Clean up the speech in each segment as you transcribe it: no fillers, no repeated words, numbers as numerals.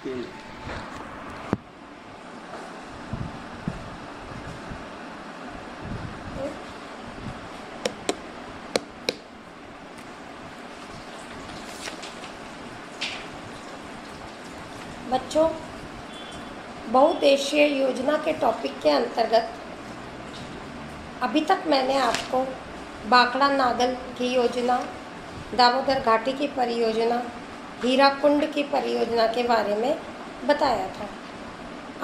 तीन। बच्चों, बहुउद्देशीय योजना के टॉपिक के अंतर्गत अभी तक मैंने आपको बाकड़ा नागल की योजना, दामोदर घाटी की परियोजना, हीराकुंड की परियोजना के बारे में बताया था।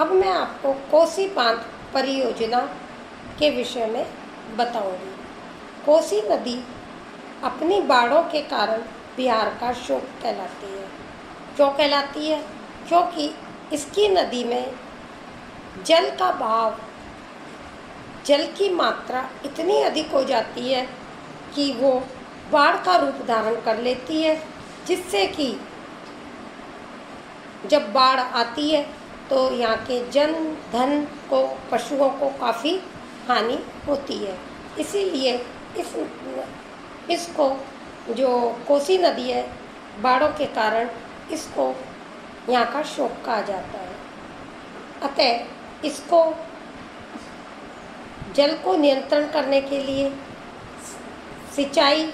अब मैं आपको कोसी बांध परियोजना के विषय में बताऊंगी। कोसी नदी अपनी बाढ़ों के कारण बिहार का शोक कहलाती है। क्यों कहलाती है? क्योंकि इसकी नदी में जल का बहाव, जल की मात्रा इतनी अधिक हो जाती है कि वो बाढ़ का रूप धारण कर लेती है, जिससे कि जब बाढ़ आती है तो यहाँ के जन धन को, पशुओं को काफ़ी हानि होती है। इसीलिए इसको जो कोसी नदी है, बाढ़ों के कारण इसको यहाँ का शोक कहा जाता है। अतः इसको जल को नियंत्रण करने के लिए, सिंचाई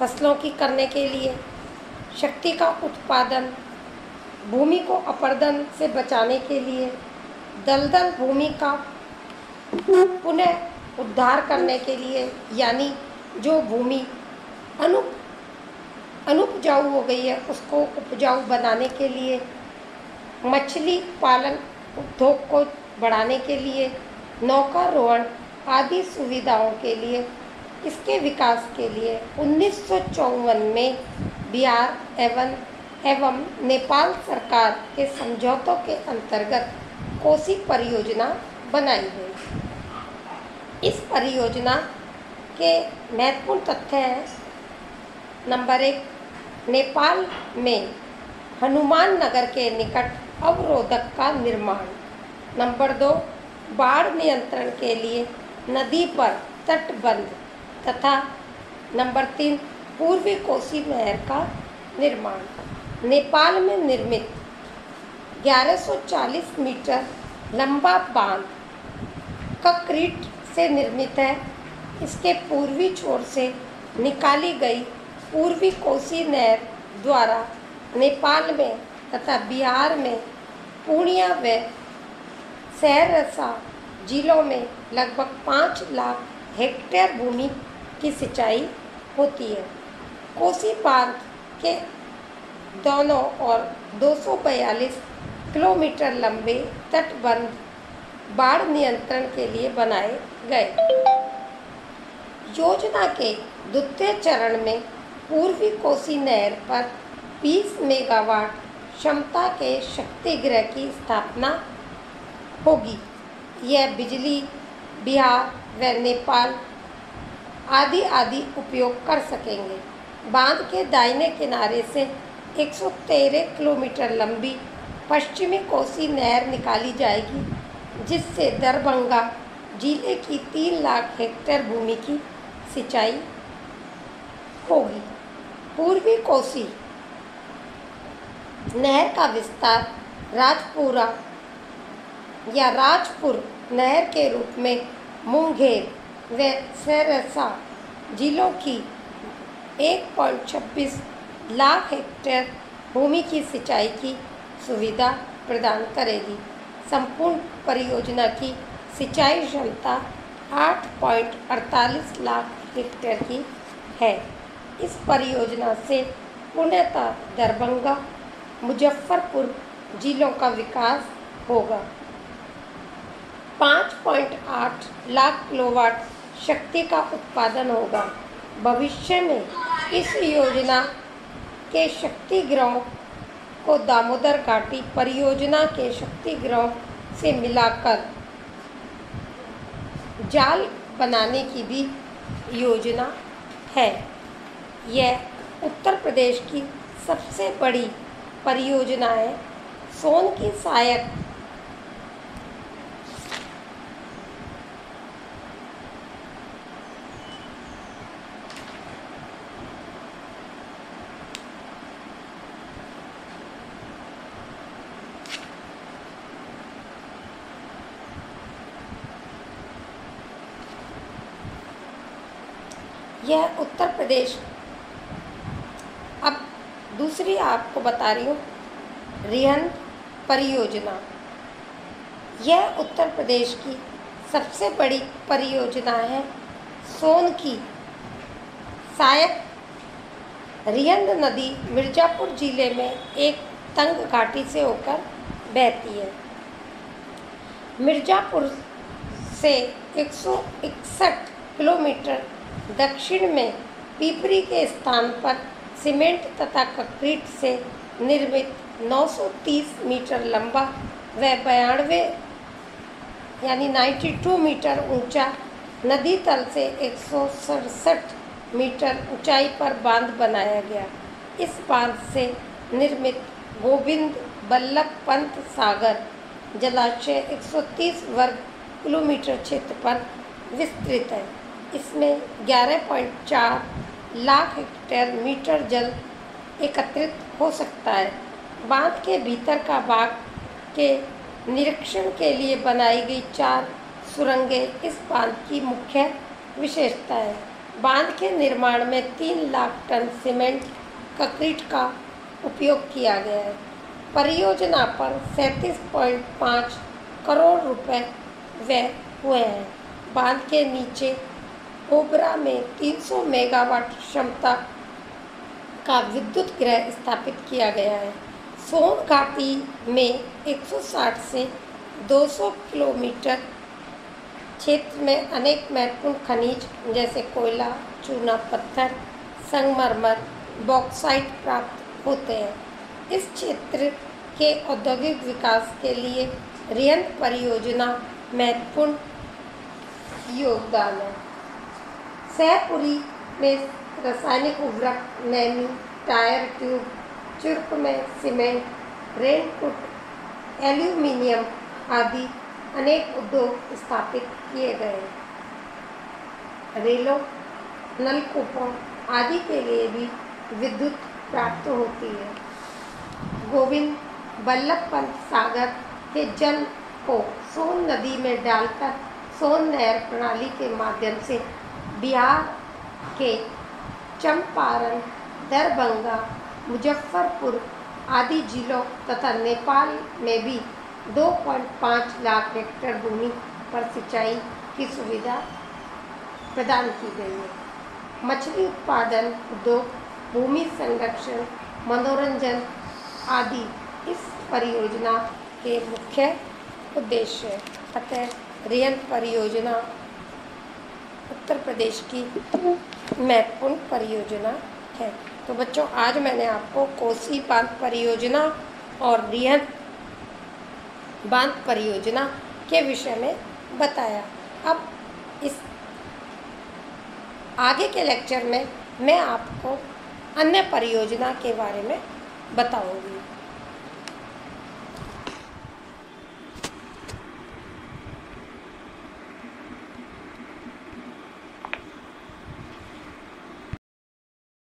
फसलों की करने के लिए, शक्ति का उत्पादन, भूमि को अपरदन से बचाने के लिए, दलदल भूमि का पुनः उद्धार करने के लिए, यानी जो भूमि अनुपजाऊ हो गई है उसको उपजाऊ बनाने के लिए, मछली पालन उद्योग को बढ़ाने के लिए, नौकारोहण आदि सुविधाओं के लिए, इसके विकास के लिए 1954 में बिहार एवं नेपाल सरकार के समझौतों के अंतर्गत कोसी परियोजना बनाई गई। इस परियोजना के महत्वपूर्ण तथ्य हैं: नंबर 1, नेपाल में हनुमान नगर के निकट अवरोधक का निर्माण। नंबर 2, बाढ़ नियंत्रण के लिए नदी पर तटबंध तथा नंबर 3, पूर्वी कोसी नहर का निर्माण। नेपाल में निर्मित 1140 मीटर लंबा बांध कंक्रीट से निर्मित है। इसके पूर्वी छोर से निकाली गई पूर्वी कोसी नहर द्वारा नेपाल में तथा बिहार में पूर्णिया व सहरसा जिलों में लगभग 5 लाख हेक्टेयर भूमि की सिंचाई होती है। कोसी बांध के दोनों ओर 242 किलोमीटर लंबे तटबंध बाढ़ नियंत्रण के लिए बनाए गए। योजना के द्वितीय चरण में पूर्वी कोसी नहर पर 20 मेगावाट क्षमता के शक्तिगृह की स्थापना होगी। यह बिजली बिहार व नेपाल आदि उपयोग कर सकेंगे। बांध के दाहिने किनारे से 113 किलोमीटर लंबी पश्चिमी कोसी नहर निकाली जाएगी, जिससे दरभंगा जिले की 3 लाख हेक्टेयर भूमि की सिंचाई होगी। पूर्वी कोसी नहर का विस्तार राजपुरा या राजपुर नहर के रूप में मुंगेर व सहरसा जिलों की 1.26 लाख हेक्टेयर भूमि की सिंचाई की सुविधा प्रदान करेगी। संपूर्ण परियोजना की सिंचाई क्षमता 8.48 लाख हेक्टेयर की है। इस परियोजना से पूर्णतः दरभंगा, मुजफ्फरपुर जिलों का विकास होगा। 5.8 लाख किलोवाट शक्ति का उत्पादन होगा। भविष्य में इस योजना के शक्तिगृहों को दामोदर घाटी परियोजना के शक्तिगृहों से मिलाकर जाल बनाने की भी योजना है। यह उत्तर प्रदेश की सबसे बड़ी परियोजना है। सोन की सहायक यह उत्तर प्रदेश। अब दूसरी आपको बता रही हूँ, रिहंद परियोजना। यह उत्तर प्रदेश की सबसे बड़ी परियोजना है। सोन की सहायक रिहंद नदी मिर्ज़ापुर जिले में एक तंग घाटी से होकर बहती है। मिर्ज़ापुर से 161 किलोमीटर दक्षिण में पिपरी के स्थान पर सीमेंट तथा कंक्रीट से निर्मित 930 मीटर लंबा व 92 यानी 92 मीटर ऊंचा नदी तल से 167 मीटर ऊंचाई पर बांध बनाया गया। इस बांध से निर्मित गोविंद बल्लभ पंत सागर जलाशय 130 वर्ग किलोमीटर क्षेत्र पर विस्तृत है। इसमें 11.4 लाख हेक्टेयर मीटर जल एकत्रित हो सकता है। बांध के भीतर का भाग के निरीक्षण के लिए बनाई गई 4 सुरंगें इस बांध की मुख्य विशेषता है। बांध के निर्माण में 3 लाख टन सीमेंट कंक्रीट का उपयोग किया गया है। परियोजना पर 37.5 करोड़ रुपए व्यय हुए हैं। बांध के नीचे ओबरा में 300 मेगावाट क्षमता का विद्युत गृह स्थापित किया गया है। सोन घाटी में 160 से 200 किलोमीटर क्षेत्र में अनेक महत्वपूर्ण खनिज जैसे कोयला, चूना पत्थर, संगमरमर, बॉक्साइट प्राप्त होते हैं। इस क्षेत्र के औद्योगिक विकास के लिए रिहंद परियोजना महत्वपूर्ण योगदान है। सहपुरी में रासायनिक उर्वरक, नैनी, टायर ट्यूब, चुर्क में सीमेंट, रेनकोट, एल्यूमीनियम आदि अनेक उद्योग स्थापित किए गए। रेलों, नलकूपों आदि के लिए भी विद्युत प्राप्त होती है। गोविंद बल्लभ पंत सागर के जल को सोन नदी में डालकर सोन नहर प्रणाली के माध्यम से बिहार के चंपारण, दरभंगा, मुजफ्फरपुर आदि जिलों तथा नेपाल में भी 2.5 लाख हेक्टेयर भूमि पर सिंचाई की सुविधा प्रदान की गई है। मछली उत्पादन उद्योग, भूमि संरक्षण, मनोरंजन आदि इस परियोजना के मुख्य उद्देश्य है। अतः रिहंद परियोजना उत्तर प्रदेश की महत्वपूर्ण परियोजना है। तो बच्चों, आज मैंने आपको कोसी बांध परियोजना और रिहंद बांध परियोजना के विषय में बताया। अब इस आगे के लेक्चर में मैं आपको अन्य परियोजना के बारे में बताऊंगी।